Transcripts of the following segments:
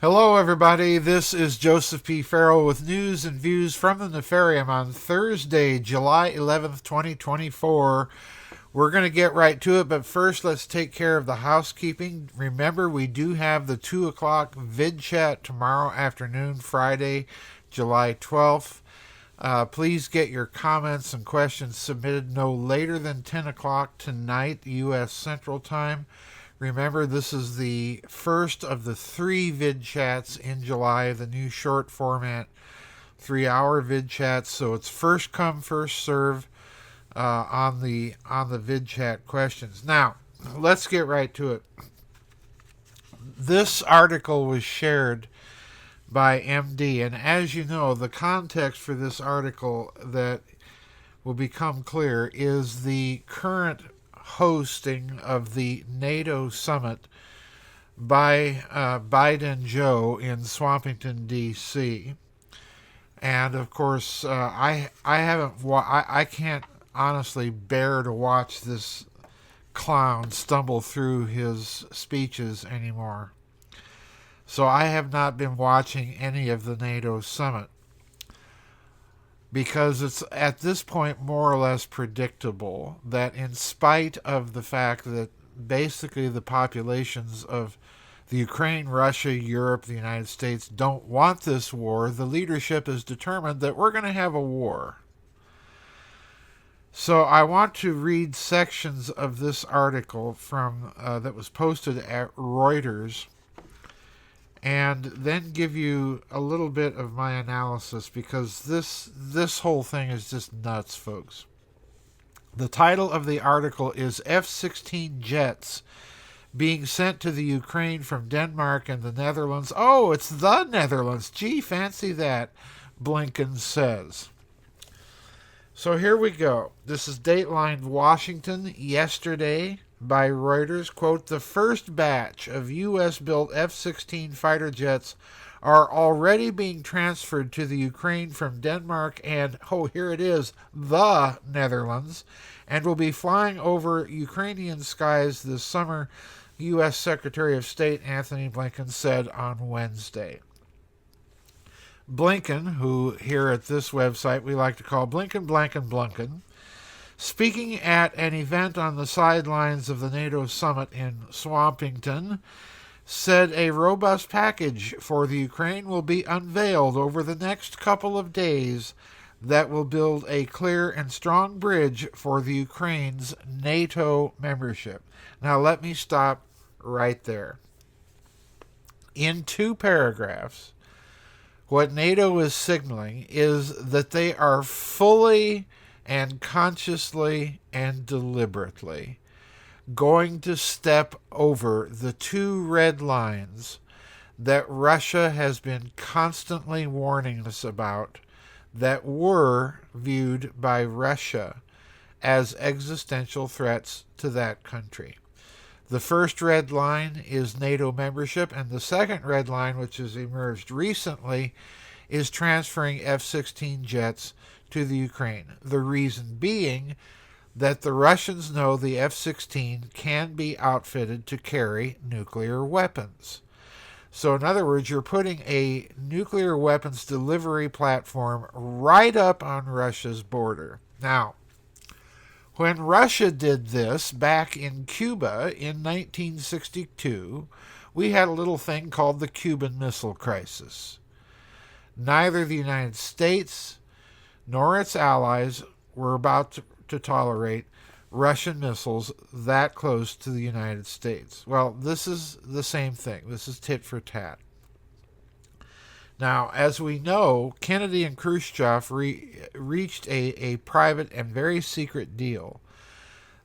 Hello, everybody. This is Joseph P. Farrell with news and views from the Nefarium on Thursday, July 11th, 2024. We're going to get right to it, but first let's take care of the housekeeping. Remember, we do have the 2 o'clock vid chat tomorrow afternoon, Friday, July 12th. Please get your comments and questions submitted no later than 10 o'clock tonight, U.S. Central Time. Remember, this is the first of the 3 vid chats in July, the new short format 3-hour vid chats. So it's first come, first serve on the vid chat questions. Now, let's get right to it. This article was shared by MD, and as you know, the context for this article that will become clear is the current hosting of the NATO summit by Biden Joe in Swamptington, D.C. And of course, I can't honestly bear to watch this clown stumble through his speeches anymore. So I have not been watching any of the NATO summit, because it's at this point more or less predictable that in spite of the fact that basically the populations of the Ukraine, Russia, Europe, the United States don't want this war, the leadership is determined that we're going to have a war. So I want to read sections of this article from that was posted at Reuters, and then give you a little bit of my analysis, because this whole thing is just nuts, folks. The title of the article is F-16 jets being sent to the Ukraine from Denmark and the Netherlands. Oh, it's the Netherlands. Gee, fancy that, Blinken says. So here we go. This is datelined Washington yesterday by Reuters. Quote, the first batch of U.S.-built F-16 fighter jets are already being transferred to the Ukraine from Denmark and, oh, here it is, the Netherlands, and will be flying over Ukrainian skies this summer, U.S. Secretary of State Antony Blinken said on Wednesday. Blinken, who here at this website we like to call Blinkinblankenblunken, speaking at an event on the sidelines of the NATO summit in Swamptington, said a robust package for the Ukraine will be unveiled over the next couple of days that will build a clear and strong bridge for the Ukraine's NATO membership. Now let me stop right there. In 2 paragraphs, what NATO is signaling is that they are fully and consciously and deliberately going to step over the 2 red lines that Russia has been constantly warning us about, that were viewed by Russia as existential threats to that country. The first red line is NATO membership, and the second red line, which has emerged recently, is transferring F-16 jets to the Ukraine. The reason being that the Russians know the F-16 can be outfitted to carry nuclear weapons. So in other words, you're putting a nuclear weapons delivery platform right up on Russia's border. Now, when Russia did this back in Cuba in 1962, we had a little thing called the Cuban Missile Crisis. Neither the United States nor its allies were about to tolerate Russian missiles that close to the United States. Well, this is the same thing. This is tit for tat. Now, as we know, Kennedy and Khrushchev reached a private and very secret deal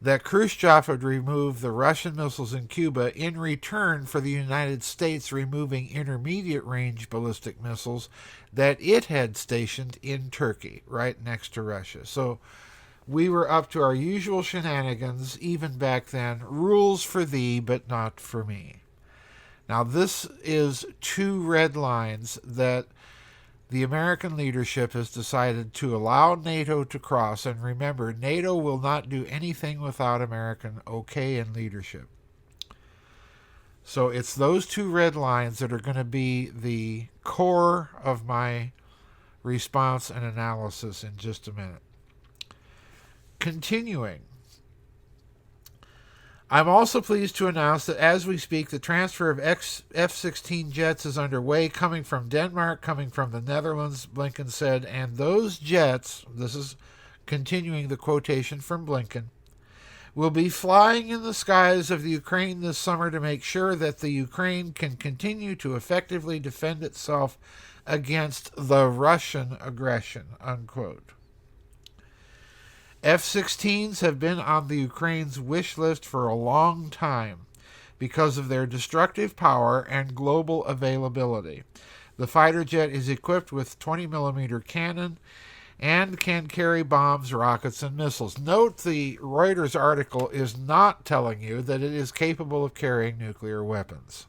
that Khrushchev would remove the Russian missiles in Cuba in return for the United States removing intermediate-range ballistic missiles that it had stationed in Turkey, right next to Russia. So we were up to our usual shenanigans, even back then. Rules for thee, but not for me. Now, this is 2 red lines that the American leadership has decided to allow NATO to cross. And remember, NATO will not do anything without American okay and leadership. So it's those two red lines that are going to be the core of my response and analysis in just a minute. Continuing, I'm also pleased to announce that as we speak, the transfer of F-16 jets is underway, coming from Denmark, coming from the Netherlands, Blinken said, and those jets, this is continuing the quotation from Blinken, will be flying in the skies of the Ukraine this summer to make sure that the Ukraine can continue to effectively defend itself against the Russian aggression, unquote. F-16s have been on the Ukraine's wish list for a long time because of their destructive power and global availability. The fighter jet is equipped with 20mm cannon and can carry bombs, rockets, and missiles. Note the Reuters article is not telling you that it is capable of carrying nuclear weapons.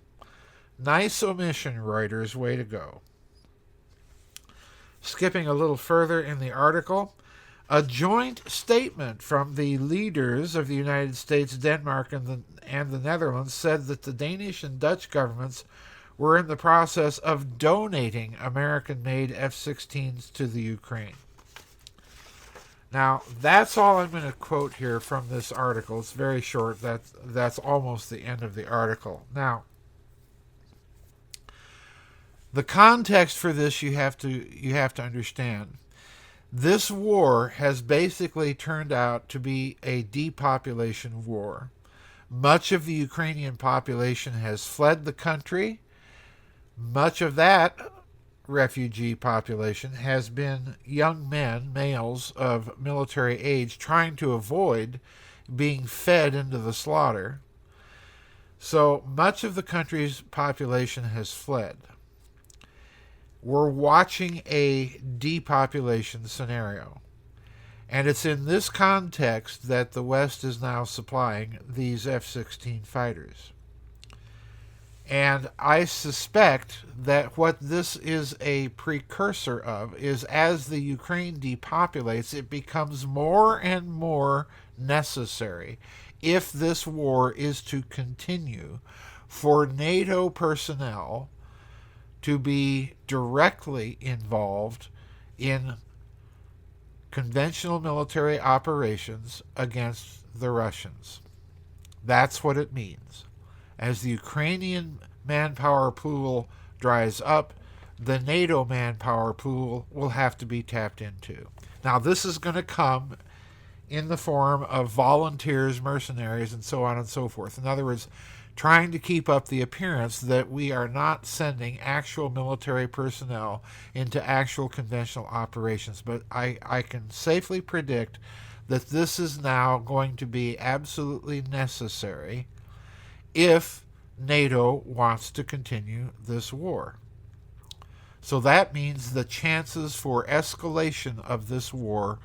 Nice omission, Reuters. Way to go. Skipping a little further in the article, a joint statement from the leaders of the United States, Denmark, and the Netherlands said that the Danish and Dutch governments were in the process of donating American-made F-16s to the Ukraine. Now, that's all I'm going to quote here from this article. It's very short. That's almost the end of the article. Now, the context for this you have to understand. This war has basically turned out to be a depopulation war. Much of the Ukrainian population has fled the country. Much of that refugee population has been young men, males of military age, trying to avoid being fed into the slaughter. So much of the country's population has fled. We're watching a depopulation scenario. And it's in this context that the West is now supplying these F-16 fighters. And I suspect that what this is a precursor of is as the Ukraine depopulates, it becomes more and more necessary, if this war is to continue, for NATO personnel to be directly involved in conventional military operations against the Russians. That's what it means. As the Ukrainian manpower pool dries up, the NATO manpower pool will have to be tapped into. Now, this is going to come in the form of volunteers, mercenaries, and so on and so forth. In other words, trying to keep up the appearance that we are not sending actual military personnel into actual conventional operations. But I can safely predict that this is now going to be absolutely necessary if NATO wants to continue this war. So that means the chances for escalation of this war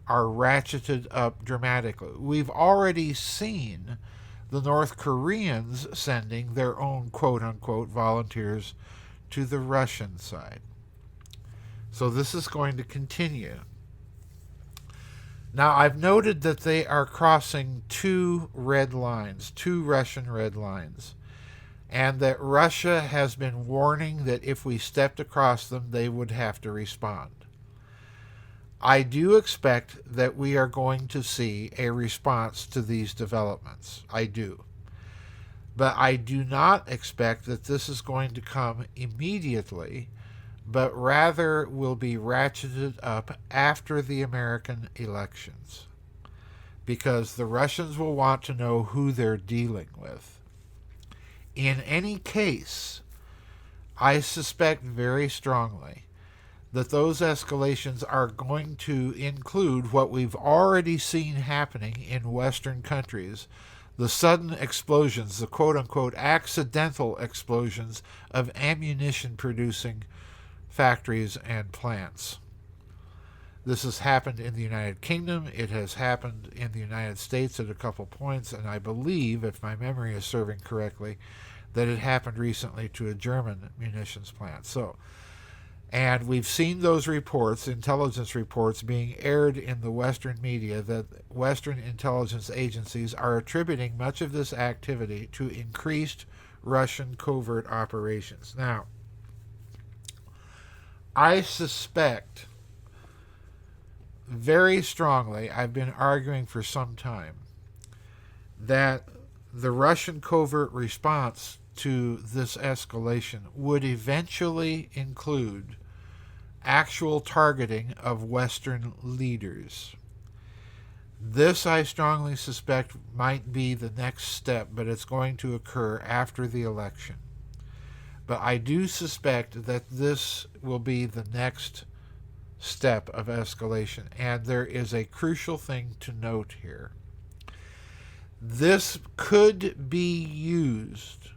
are ratcheted up dramatically. We've already seen the North Koreans sending their own quote-unquote volunteers to the Russian side. So this is going to continue. Now, I've noted that they are crossing two Russian red lines, and that Russia has been warning that if we stepped across them, they would have to respond. I do expect that we are going to see a response to these developments. I do. But I do not expect that this is going to come immediately, but rather will be ratcheted up after the American elections, because the Russians will want to know who they're dealing with. In any case, I suspect very strongly that those escalations are going to include what we've already seen happening in Western countries, the sudden explosions, the quote-unquote accidental explosions of ammunition-producing factories and plants. This has happened in the United Kingdom. It has happened in the United States at a couple points, and I believe, if my memory is serving correctly, that it happened recently to a German munitions plant. And we've seen those reports, intelligence reports, being aired in the Western media, that Western intelligence agencies are attributing much of this activity to increased Russian covert operations. Now, I suspect very strongly, I've been arguing for some time, that the Russian covert response to this escalation would eventually include actual targeting of Western leaders. This, I strongly suspect, might be the next step, but it's going to occur after the election. But I do suspect that this will be the next step of escalation, and there is a crucial thing to note here. This could be used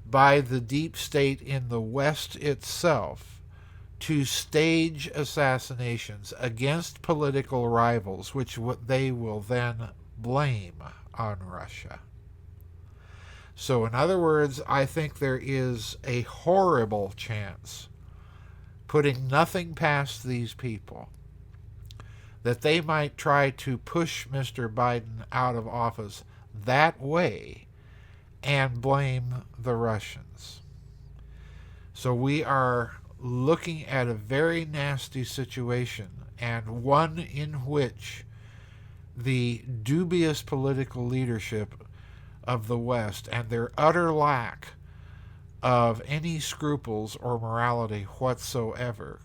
by the deep state in the West itself to stage assassinations against political rivals, which they will then blame on Russia. So, in other words, I think there is a horrible chance, putting nothing past these people, that they might try to push Mr. Biden out of office that way and blame the Russians. So we are looking at a very nasty situation, and one in which the dubious political leadership of the West and their utter lack of any scruples or morality whatsoever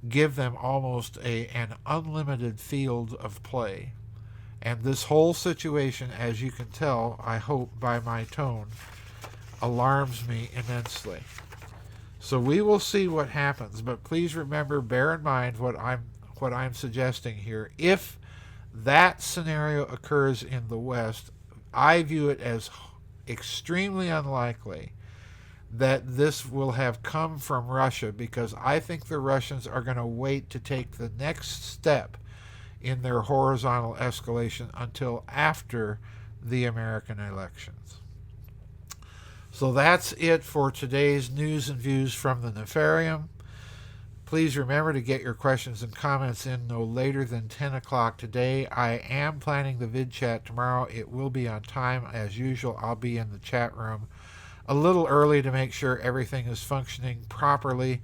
give them almost an unlimited field of play. And this whole situation, as you can tell, I hope by my tone, alarms me immensely. So we will see what happens, but please remember, bear in mind what I'm suggesting here. If that scenario occurs in the West, I view it as extremely unlikely that this will have come from Russia, because I think the Russians are going to wait to take the next step in their horizontal escalation until after the American elections. So that's it for today's news and views from the Nefarium. Please remember to get your questions and comments in no later than 10 o'clock today. I am planning the vid chat tomorrow. It will be on time as usual. I'll be in the chat room a little early to make sure everything is functioning properly.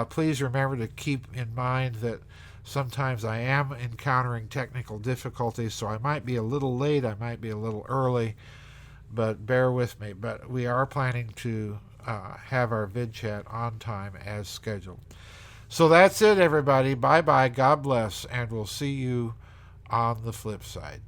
Please remember to keep in mind that sometimes I am encountering technical difficulties, so I might be a little late, I might be a little early, but bear with me. But we are planning to have our vid chat on time as scheduled. So that's it, everybody. Bye-bye. God bless, and we'll see you on the flip side.